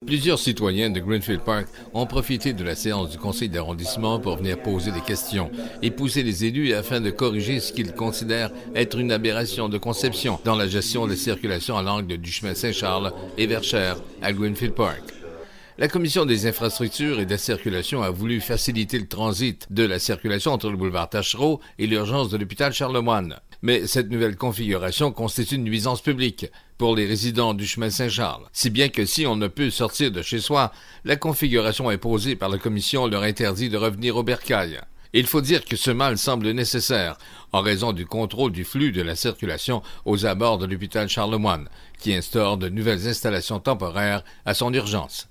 Plusieurs citoyens de Greenfield Park ont profité de la séance du conseil d'arrondissement pour venir poser des questions et pousser les élus afin de corriger ce qu'ils considèrent être une aberration de conception dans la gestion de circulation à l'angle du chemin Saint-Charles et Verchères à Greenfield Park. La Commission des infrastructures et de la circulation a voulu faciliter le transit de la circulation entre le boulevard Taschereau et l'urgence de l'hôpital Charlemagne. Mais cette nouvelle configuration constitue une nuisance publique pour les résidents du chemin Saint-Charles, si bien que si on ne peut sortir de chez soi, la configuration imposée par la Commission leur interdit de revenir au bercail. Il faut dire que ce mal semble nécessaire en raison du contrôle du flux de la circulation aux abords de l'hôpital Charlemagne, qui instaure de nouvelles installations temporaires à son urgence.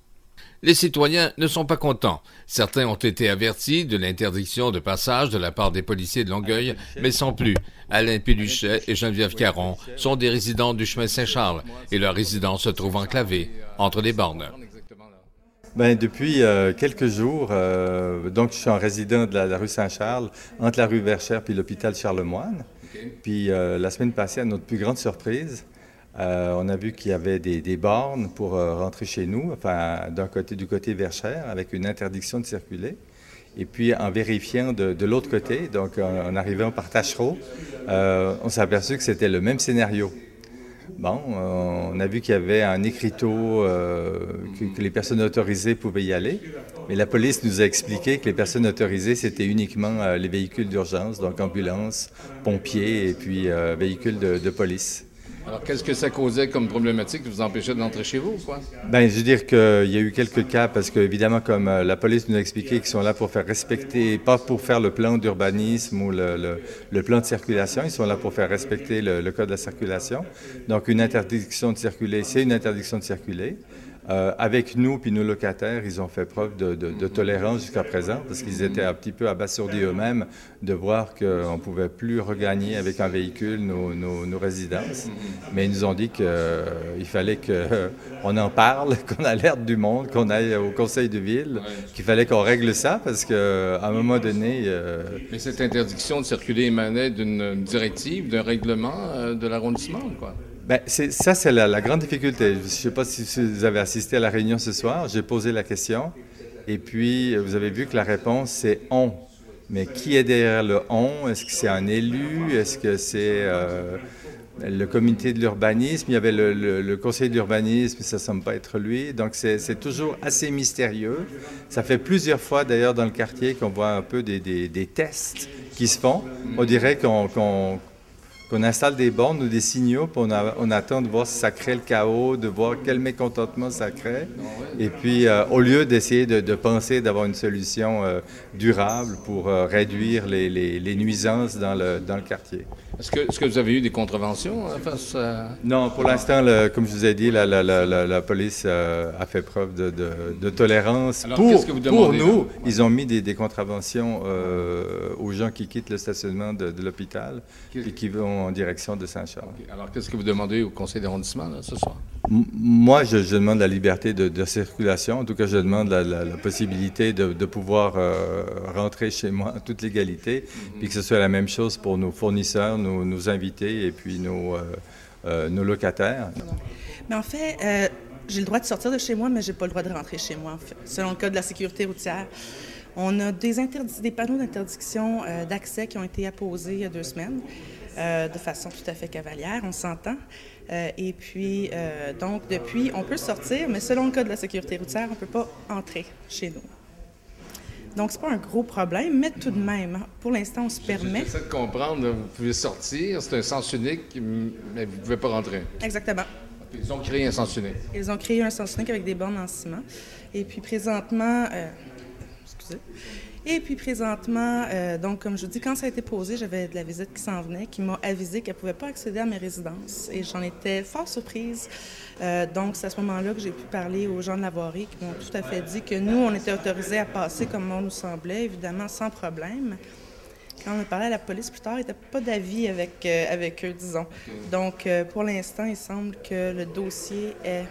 Les citoyens ne sont pas contents. Certains ont été avertis de l'interdiction de passage de la part des policiers de Longueuil, mais sans plus. Alain Péluchet et Geneviève Caron sont des résidents du chemin Saint-Charles et leur résidence se trouve enclavée entre les bornes. Depuis quelques jours, donc je suis un résident de la rue Saint-Charles, entre la rue Verchères et l'hôpital Charlemagne. Puis la semaine passée, à notre plus grande surprise, on a vu qu'il y avait des bornes pour rentrer chez nous, enfin du côté Verchères, avec une interdiction de circuler. Et puis en vérifiant de l'autre côté, donc en arrivant par Taschereau, on s'est aperçu que c'était le même scénario. Bon, on a vu qu'il y avait un écriteau que les personnes autorisées pouvaient y aller, mais la police nous a expliqué que les personnes autorisées, c'était uniquement les véhicules d'urgence, donc ambulances, pompiers et puis véhicules de police. Alors, qu'est-ce que ça causait comme problématique qui vous empêchait d'entrer chez vous, quoi? Je veux dire qu'il y a eu quelques cas, parce qu'évidemment, comme la police nous a expliqué qu'ils sont là pour faire respecter, pas pour faire le plan d'urbanisme ou le plan de circulation, ils sont là pour faire respecter le code de la circulation. Donc, une interdiction de circuler, c'est une interdiction de circuler. Avec nous puis nos locataires, ils ont fait preuve de tolérance jusqu'à présent parce qu'ils étaient un petit peu abasourdis eux-mêmes de voir qu'on ne pouvait plus regagner avec un véhicule nos résidences. Mais ils nous ont dit qu'il fallait qu'on en parle, qu'on alerte du monde, qu'on aille au conseil de ville, qu'il fallait qu'on règle ça parce qu'à un moment donné... Mais cette interdiction de circuler émanait d'une directive, d'un règlement de l'arrondissement, quoi? C'est la grande difficulté. Je ne sais pas si vous avez assisté à la réunion ce soir. J'ai posé la question et puis vous avez vu que la réponse, c'est « on ». Mais qui est derrière le « on » ? Est-ce que c'est un élu? Est-ce que c'est le comité de l'urbanisme? Il y avait le conseiller de l'urbanisme, ça ne semble pas être lui. Donc, c'est toujours assez mystérieux. Ça fait plusieurs fois, d'ailleurs, dans le quartier qu'on voit un peu des tests qui se font. On dirait qu'on installe des bornes ou des signaux, puis on attend de voir si ça crée le chaos, de voir quel mécontentement ça crée. Et puis, au lieu d'essayer de penser d'avoir une solution durable pour réduire les nuisances dans le quartier. Est-ce que vous avez eu des contraventions face à... Non, pour l'instant, comme je vous ai dit, la police a fait preuve de tolérance. Alors, qu'est-ce que vous demandez, pour nous, ils ont mis des contraventions aux gens qui quittent le stationnement de l'hôpital et qui vont en direction de Saint-Charles. Okay. Alors, qu'est-ce que vous demandez au conseil d'arrondissement ce soir? Moi, je demande la liberté de circulation. En tout cas, je demande la possibilité de pouvoir rentrer chez moi en toute légalité, puis que ce soit la même chose pour nos fournisseurs, nos invités et puis nos locataires. Mais en fait, j'ai le droit de sortir de chez moi, mais je n'ai pas le droit de rentrer chez moi, en fait, selon le code de la sécurité routière. On a des panneaux d'interdiction d'accès qui ont été apposés il y a 2 semaines, de façon tout à fait cavalière, on s'entend. Et puis, donc, depuis, on peut sortir, mais selon le code de la sécurité routière, on ne peut pas entrer chez nous. Donc, c'est pas un gros problème, mais tout de même, pour l'instant, on se permet. J'essaie de comprendre, vous pouvez sortir, c'est un sens unique, mais vous ne pouvez pas rentrer. Exactement. Ils ont créé un sens unique. Ils ont créé un sens unique avec des bornes en ciment. Et puis, présentement... donc, comme je vous dis, quand ça a été posé, j'avais de la visite qui s'en venait, qui m'a avisé qu'elle ne pouvait pas accéder à mes résidences. Et j'en étais fort surprise. Donc, c'est à ce moment-là que j'ai pu parler aux gens de la voirie qui m'ont tout à fait dit que nous, on était autorisés à passer comme on nous semblait, évidemment, sans problème. Quand on a parlé à la police plus tard, ils n'étaient pas d'avis avec eux, disons. Donc, pour l'instant, il semble que le dossier est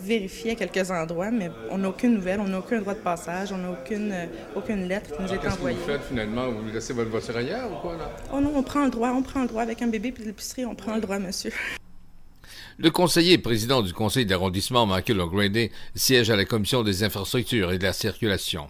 vérifié à quelques endroits, mais on n'a aucune nouvelle, on n'a aucun droit de passage, on n'a aucune lettre qui nous est envoyée. Qu'est-ce que vous faites finalement? Vous laissez votre voiture ailleurs ou quoi, là? Oh non, on prend le droit avec un bébé puis de l'épicerie, on prend le droit, monsieur. Le conseiller et président du conseil d'arrondissement, Michael O'Grady, siège à la commission des infrastructures et de la circulation.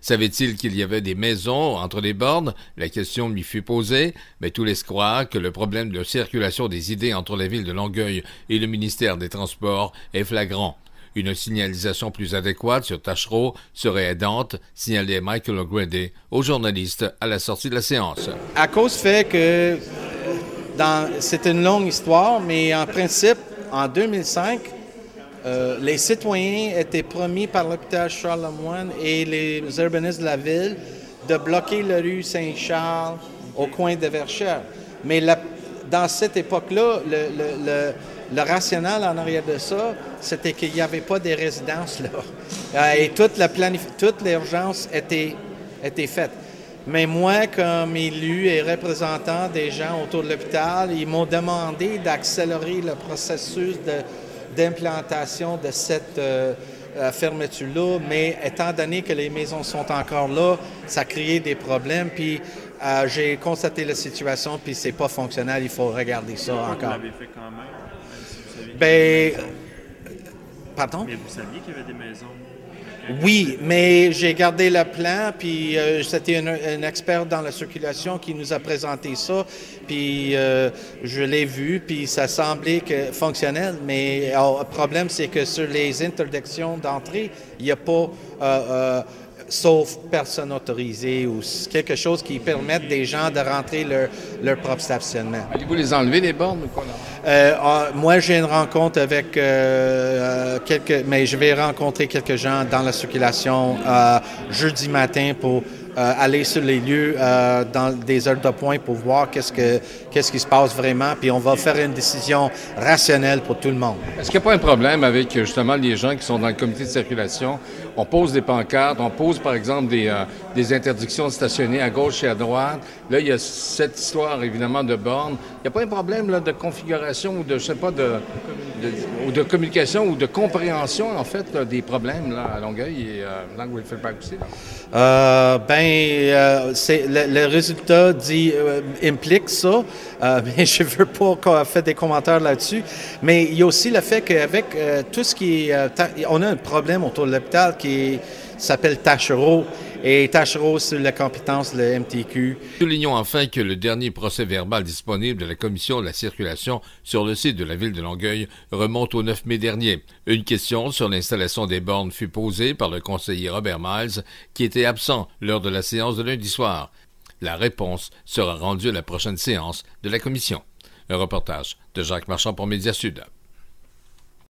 Savait-il qu'il y avait des maisons entre les bornes? La question lui fut posée, mais tout laisse croire que le problème de circulation des idées entre la ville de Longueuil et le ministère des Transports est flagrant. Une signalisation plus adéquate sur Taschereau serait aidante, signalait Michael O'Grady aux journalistes à la sortie de la séance. À cause fait que c'est une longue histoire, mais en principe, en 2005, les citoyens étaient promis par l'hôpital Charles-Lemoine et les urbanistes de la ville de bloquer la rue Saint-Charles au coin de Verchères. Mais dans cette époque-là, le rationnel en arrière de ça, c'était qu'il n'y avait pas de résidences là. Et toute l'urgence était faite. Mais moi, comme élu et représentant des gens autour de l'hôpital, ils m'ont demandé d'accélérer le processus d'implantation de cette fermeture-là. Mais étant donné que les maisons sont encore là, ça a créé des problèmes. Puis j'ai constaté la situation, puis c'est pas fonctionnel. Il faut regarder ça encore. Vous l'avez fait quand même? Pardon? Mais vous saviez qu'il y avait des maisons? Oui, mais j'ai gardé le plan, puis c'était un expert dans la circulation qui nous a présenté ça, puis je l'ai vu, puis ça semblait fonctionnel, mais le problème, c'est que sur les interdictions d'entrée, il n'y a pas, sauf personne autorisée ou quelque chose qui permette des gens de rentrer leur propre stationnement. Allez-vous les enlever, les bornes, ou quoi? Moi, j'ai une rencontre avec mais je vais rencontrer quelques gens dans la circulation jeudi matin pour aller sur les lieux dans des heures de pointe pour voir qu'est-ce qui se passe vraiment, puis on va faire une décision rationnelle pour tout le monde. Est-ce qu'il n'y a pas un problème avec justement les gens qui sont dans le comité de circulation? On pose des pancartes, on pose par exemple des interdictions de stationner à gauche et à droite. Là, il y a cette histoire évidemment de bornes. Il n'y a pas un problème là, de configuration ou de, je sais pas, ou de communication ou de compréhension en fait là, des problèmes là, à Longueuil et dans Greenfield Park aussi? Le résultat implique ça, mais je ne veux pas faire des commentaires là-dessus. Mais il y a aussi le fait qu'avec tout ce qui est... on a un problème autour de l'hôpital qui s'appelle Taschereau. Et Taschereau sur la compétence, le MTQ. Soulignons enfin que le dernier procès-verbal disponible de la Commission de la circulation sur le site de la ville de Longueuil remonte au 9 mai dernier. Une question sur l'installation des bornes fut posée par le conseiller Robert Miles, qui était absent lors de la séance de lundi soir. La réponse sera rendue à la prochaine séance de la Commission. Un reportage de Jacques Marchand pour Médias Sud.